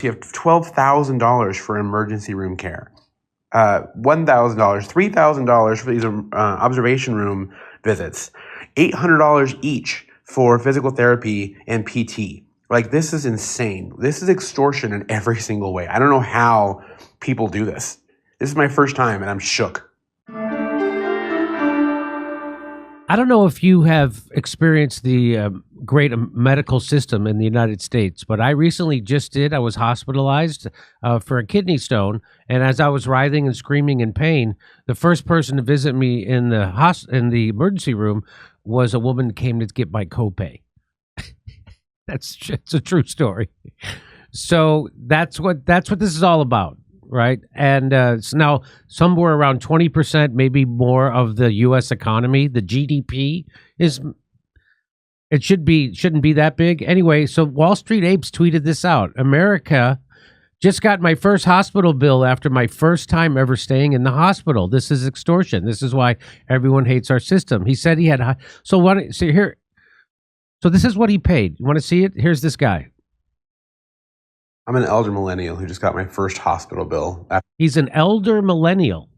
You have $12,000 for emergency room care, $1,000, $3,000 for these observation room visits, $800 each for physical therapy and PT. Like, this is insane. This is extortion in every single way. I don't know how people do this. This is my first time, and I'm shook. I don't know if you have experienced the great medical system in the United States, but I recently just did. I was hospitalized for a kidney stone, and as I was writhing and screaming in pain, the first person to visit me in the emergency room was a woman who came to get my copay. It's a true story. So that's what this is all about. Right. And so now somewhere around 20%, maybe more of the U.S. economy, the GDP shouldn't be that big. Anyway, so Wall Street Apes tweeted this out. America just got my first hospital bill after my first time ever staying in the hospital. This is extortion. This is why everyone hates our system. He said he had. So this is what he paid. You want to see it? Here's this guy. I'm an elder millennial who just got my first hospital bill. He's an elder millennial.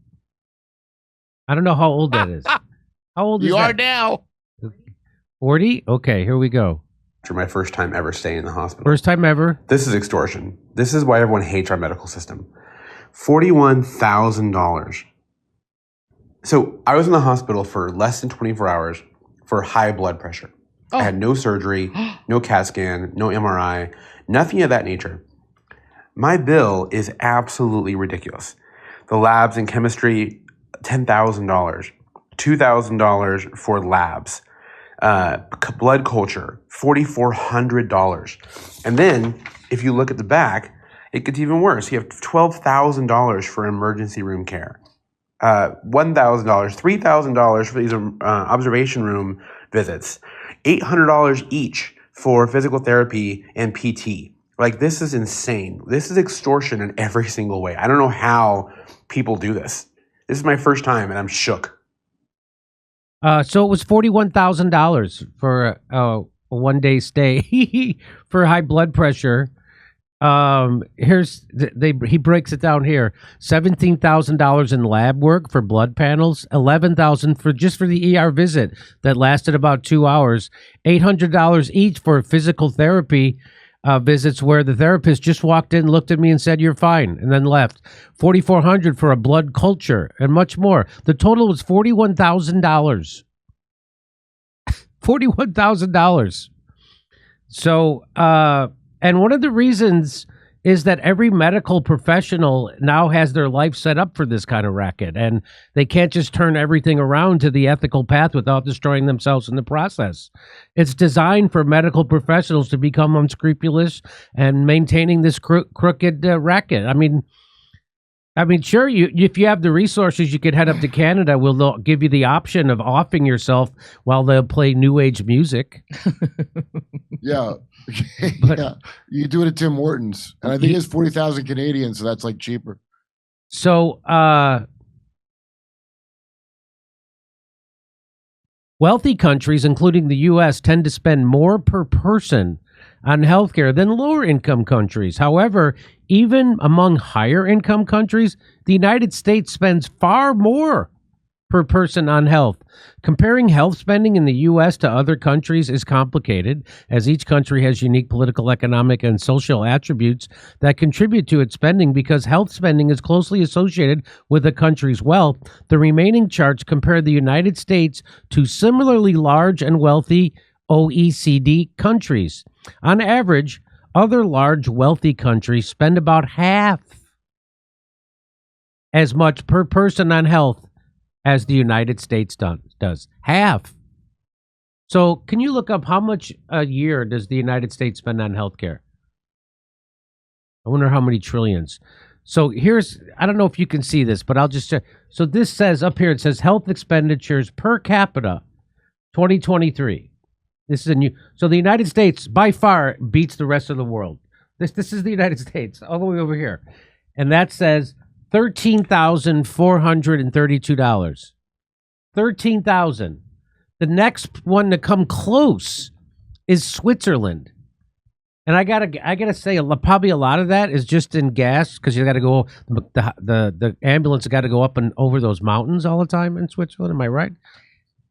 I don't know how old that is. How old is that? You are now. 40? Okay, here we go. After my first time ever staying in the hospital. First time ever? This is extortion. This is why everyone hates our medical system. $41,000. So I was in the hospital for less than 24 hours for high blood pressure. Oh. I had no surgery, no CAT scan, no MRI, nothing of that nature. My bill is absolutely ridiculous. The labs and chemistry, $10,000, $2,000 for labs, blood culture, $4,400. And then if you look at the back, it gets even worse. You have $12,000 for emergency room care, $1,000, $3,000 for these observation room visits, $800 each for physical therapy and PT. Like, this is insane. This is extortion in every single way. I don't know how people do this. This is my first time, and I'm shook. So it was $41,000 for a one-day stay for high blood pressure. He breaks it down here: $17,000 in lab work for blood panels, $11,000 for the ER visit that lasted about 2 hours, $800 each for physical therapy visits where the therapist just walked in, looked at me and said, "You're fine," and then left. $4,400 for a blood culture and much more. The total was $41,000. $41,000. So, and one of the reasons is that every medical professional now has their life set up for this kind of racket, and they can't just turn everything around to the ethical path without destroying themselves in the process. It's designed for medical professionals to become unscrupulous and maintaining this crooked racket. I mean, sure, if you have the resources, you could head up to Canada. They'll give you the option of offing yourself while they'll play new age music. Yeah. But, yeah, you do it at Tim Hortons, and I think it's 40,000 Canadian, so that's like cheaper. So, wealthy countries, including the U.S., tend to spend more per person on healthcare than lower income countries. However, even among higher income countries, the United States spends far more per person on health. Comparing health spending in the U.S. to other countries is complicated, as each country has unique political, economic, and social attributes that contribute to its spending. Because health spending is closely associated with a country's wealth, the remaining charts compare the United States to similarly large and wealthy OECD countries. On average, other large, wealthy countries spend about half as much per person on health as the United States does. Half. So can you look up how much a year does the United States spend on healthcare? I wonder how many trillions. So I don't know if you can see this, but I'll just check. So this says up here, it says health expenditures per capita 2023. This is so the United States by far beats the rest of the world. This is the United States all the way over here. And that says $13,432. $13,000. The next one to come close is Switzerland. And I gotta say, probably a lot of that is just in gas because you got to go. The ambulance got to go up and over those mountains all the time in Switzerland. Am I right?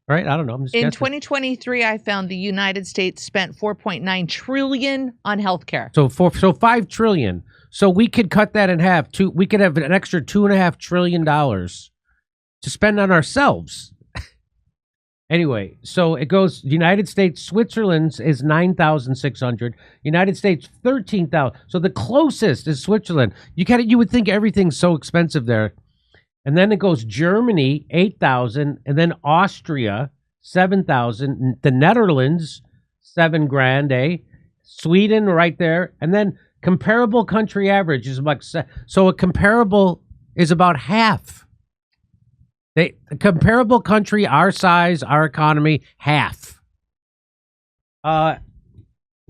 Right? I don't know. I'm just in guessing. 2023, I found the United States spent 4.9 trillion on healthcare. So 5 trillion. So we could cut that in half. We could have an extra $2.5 trillion to spend on ourselves. Anyway, so it goes United States, Switzerland's is 9,600. United States 13,000. So the closest is Switzerland. You would think everything's so expensive there. And then it goes Germany 8,000 and then Austria 7,000, the Netherlands $7,000, eh? Sweden right there. And then comparable country average is about so a comparable is about half. A comparable country, our size, our economy, half.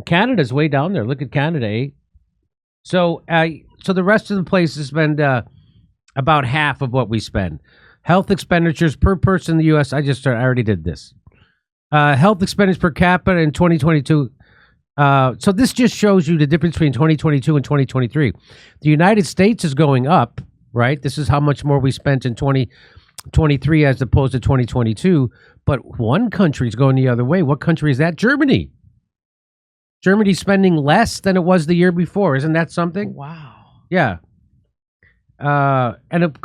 Canada's way down there. Look at Canada, eh? So the rest of the places spend about half of what we spend. Health expenditures per person in the U.S. I already did this. Health expenditures per capita in 2022. So this just shows you the difference between 2022 and 2023. The United States is going up, right? This is how much more we spent in 2023 as opposed to 2022. But one country is going the other way. What country is that? Germany. Germany's spending less than it was the year before. Isn't that something? Wow. Yeah. And of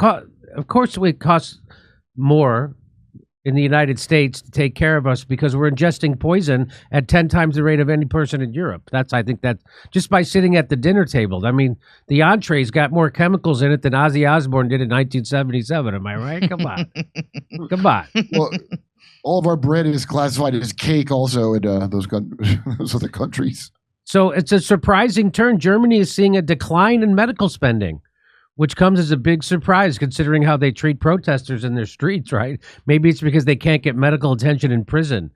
course, it costs more in the United States to take care of us because we're ingesting poison at 10 times the rate of any person in Europe. I think that just by sitting at the dinner table. I mean, the entree's got more chemicals in it than Ozzy Osbourne did in 1977. Am I right? Come on. Come on. Well, all of our bread is classified as cake also in those other countries. So it's a surprising turn. Germany is seeing a decline in medical spending, which comes as a big surprise considering how they treat protesters in their streets, right? Maybe it's because they can't get medical attention in prison.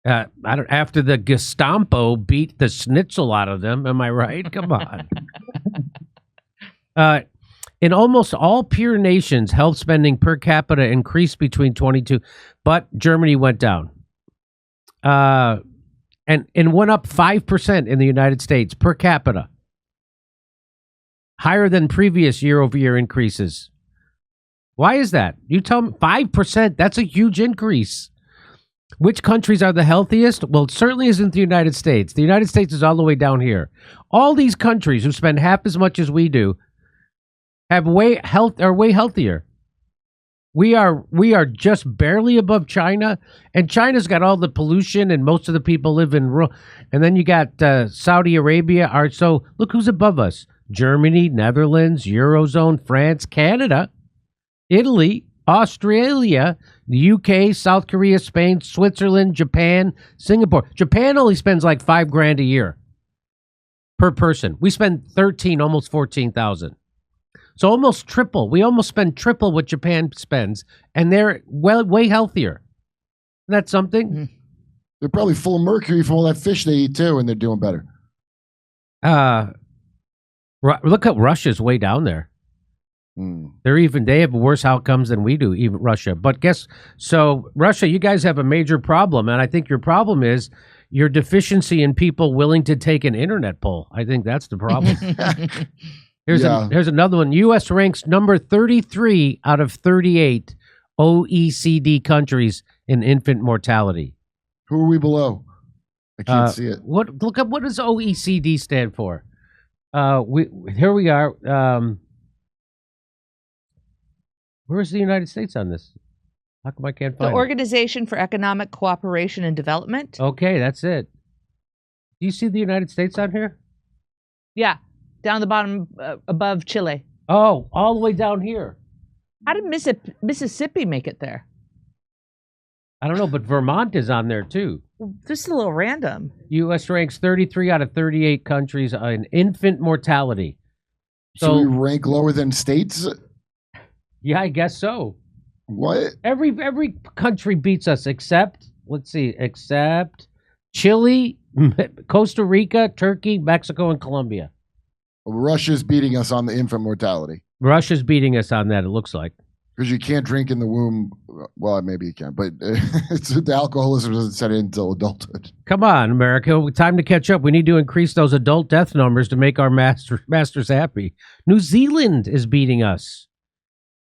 After the Gestapo beat the schnitzel out of them, am I right? Come on. In almost all peer nations, health spending per capita increased between 22, but Germany went down. And went up 5% in the United States per capita. Higher than previous year-over-year increases. Why is that? You tell me. 5%, that's a huge increase. Which countries are the healthiest? Well, it certainly isn't the United States. The United States is all the way down here. All these countries who spend half as much as we do are way healthier. We are just barely above China, and China's got all the pollution, and most of the people live in rural. And then you got Saudi Arabia. So look who's above us. Germany, Netherlands, Eurozone, France, Canada, Italy, Australia, the UK, South Korea, Spain, Switzerland, Japan, Singapore. Japan only spends like $5,000 a year per person. We spend 13, almost 14,000. So almost triple. We almost spend triple what Japan spends, and they're way healthier. Isn't that something? They're probably full of mercury from all that fish they eat too, and they're doing better. Look at Russia's way down there. They have worse outcomes than we do, even Russia. But so Russia, you guys have a major problem, and I think your problem is your deficiency in people willing to take an internet poll. I think that's the problem. Here's another one. U.S. ranks number 33 out of 38 OECD countries in infant mortality. Who are we below? I can't see it. Look up, what does OECD stand for? Here we are. Where's the United States on this? How come I can't find the Organization for Economic Cooperation and Development? Okay, that's it. Do you see the United States on here? Yeah, down the bottom above Chile. Oh, all the way down here. How did Mississippi make it there? I don't know, but Vermont is on there too. This is a little random. U.S. ranks 33 out of 38 countries in infant mortality. So we rank lower than states? Yeah, I guess so. What? Every country beats us except Chile, Costa Rica, Turkey, Mexico, and Colombia. Russia's beating us on the infant mortality. Russia's beating us on that, it looks like. Because you can't drink in the womb. Well, maybe you can, but the alcoholism doesn't set in until adulthood. Come on, America. Time to catch up. We need to increase those adult death numbers to make our masters happy. New Zealand is beating us.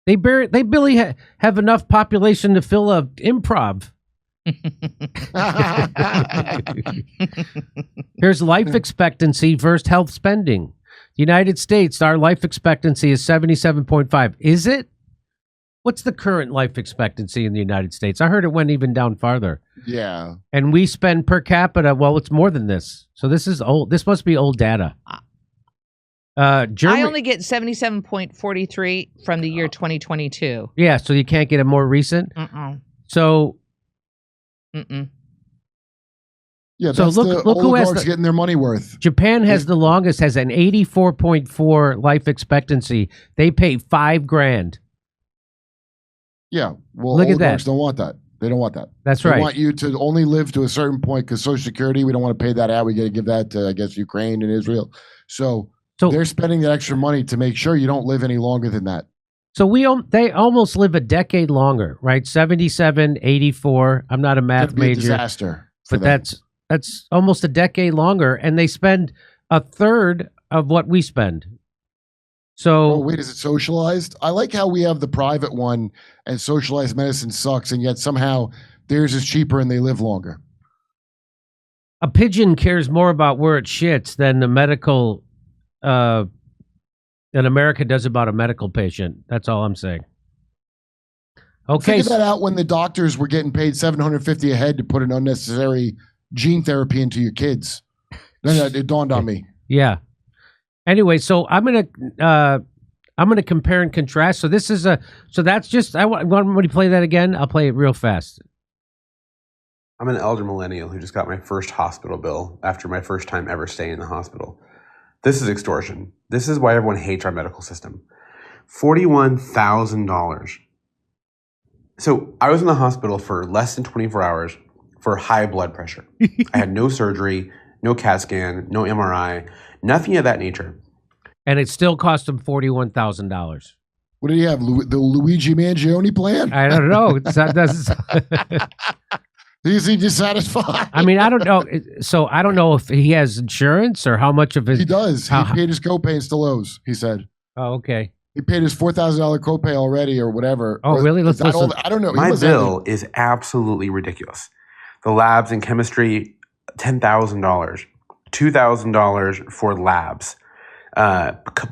They barely have enough population to fill a improv. Here's life expectancy versus health spending. The United States, our life expectancy is 77.5. Is it? What's the current life expectancy in the United States? I heard it went even down farther. Yeah. And we spend per capita, well, it's more than this. So this is old. This must be old data. I only get 77.43 from the year 2022. Yeah, so you can't get a more recent? So... Yeah, so look who has getting their money worth. Japan has the longest, has an 84.4 life expectancy. They pay $5,000. Yeah, well, look at oligarchs that. Don't want that. They don't want that. That's they right. They want you to only live to a certain point because Social Security, we don't want to pay that out. We got to give that to, I guess, Ukraine and Israel. So they're spending that extra money to make sure you don't live any longer than that. So they almost live a decade longer, right? 77, 84. I'm not a math major. Disaster. But that's almost a decade longer, and they spend a third of what we spend. So wait, is it socialized? I like how we have the private one, and socialized medicine sucks, and yet somehow theirs is cheaper and they live longer. A pigeon cares more about where it shits than the medical than America does about a medical patient. That's all I'm saying. Okay, figure that out when the doctors were getting paid $750 a head to put an unnecessary gene therapy into your kids. Then it dawned on me. Yeah. Anyway, so I'm gonna compare and contrast. So this is that's just I want to play that again. I'll play it real fast. I'm an elder millennial who just got my first hospital bill after my first time ever staying in the hospital. This is extortion. This is why everyone hates our medical system. $41,000. So I was in the hospital for less than 24 hours for high blood pressure. I had no surgery, no CAT scan, no MRI, nothing of that nature. And it still cost him $41,000. What did he have? The Luigi Mangione plan? I don't know. Is he dissatisfied? I mean, I don't know. So I don't know if he has insurance or how much of his... He does. He paid his copay and still owes, he said. Oh, okay. He paid his $4,000 copay already or whatever. Oh, really? Let's listen. I don't know. My bill is absolutely ridiculous. The labs in chemistry, $10,000. $2,000 for labs.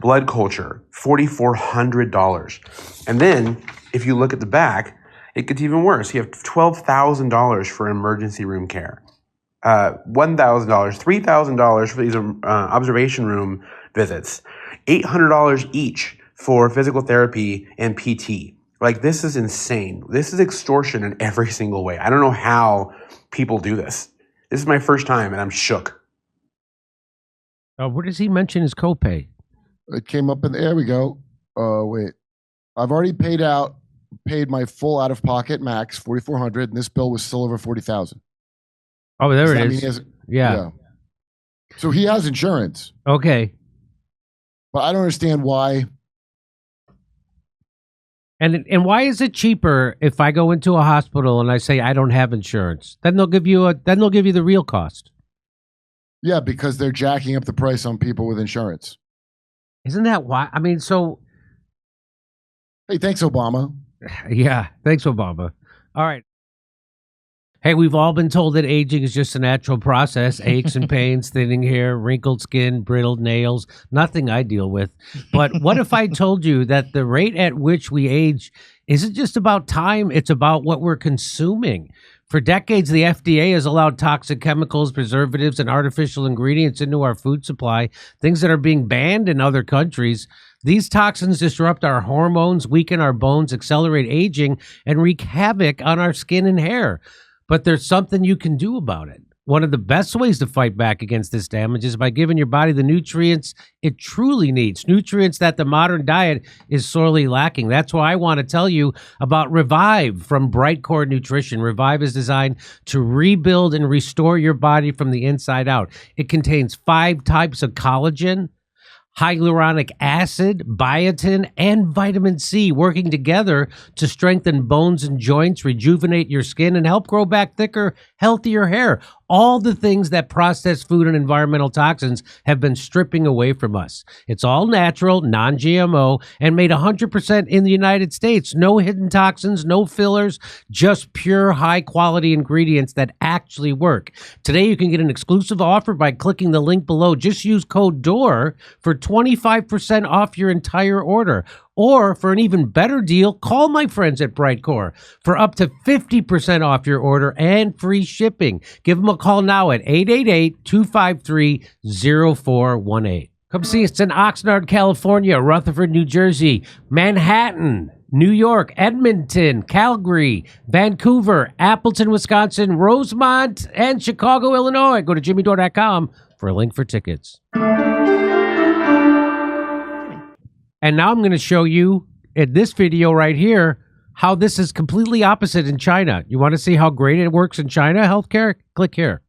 Blood culture, $4,400. And then, if you look at the back, it gets even worse. You have $12,000 for emergency room care. $1,000, $3,000 for these observation room visits. $800 each for physical therapy and PT. Like, this is insane. This is extortion in every single way. I don't know how people do this. This is my first time, and I'm shook. Where does he mention his copay? It came up in there. We go. Wait. I've already paid my full out-of-pocket max, $4,400, and this bill was still over $40,000. Oh, there it is. Yeah. So he has insurance. Okay. But I don't understand why. And why is it cheaper if I go into a hospital and I say I don't have insurance? Then they'll give you the real cost. Yeah, because they're jacking up the price on people with insurance. Isn't that why? I mean, so. Hey, thanks, Obama. Yeah, thanks, Obama. All right. Hey, we've all been told that aging is just a natural process. Aches and pains, thinning hair, wrinkled skin, brittle nails, nothing I deal with. But what if I told you that the rate at which we age isn't just about time, it's about what we're consuming? For decades, the FDA has allowed toxic chemicals, preservatives, and artificial ingredients into our food supply, things that are being banned in other countries. These toxins disrupt our hormones, weaken our bones, accelerate aging, and wreak havoc on our skin and hair. But there's something you can do about it. One of the best ways to fight back against this damage is by giving your body the nutrients it truly needs, nutrients that the modern diet is sorely lacking. That's why I want to tell you about Revive from Bright Core Nutrition. Revive is designed to rebuild and restore your body from the inside out. It contains 5 types of collagen, hyaluronic acid, biotin, and vitamin C working together to strengthen bones and joints, rejuvenate your skin, and help grow back thicker, healthier hair. All the things that processed food and environmental toxins have been stripping away from us. It's all natural, non-GMO, and made 100% in the United States. No hidden toxins, no fillers, just pure high-quality ingredients that actually work. Today, you can get an exclusive offer by clicking the link below. Just use code DORE for 25% off your entire order. Or for an even better deal, call my friends at Brightcore for up to 50% off your order and free shipping. Give them a call now at 888-253-0418. Come see us in Oxnard, California, Rutherford, New Jersey, Manhattan, New York, Edmonton, Calgary, Vancouver, Appleton, Wisconsin, Rosemont, and Chicago, Illinois. Go to jimmydore.com for a link for tickets. And now I'm going to show you in this video right here how this is completely opposite in China. You want to see how great it works in China, healthcare? Click here.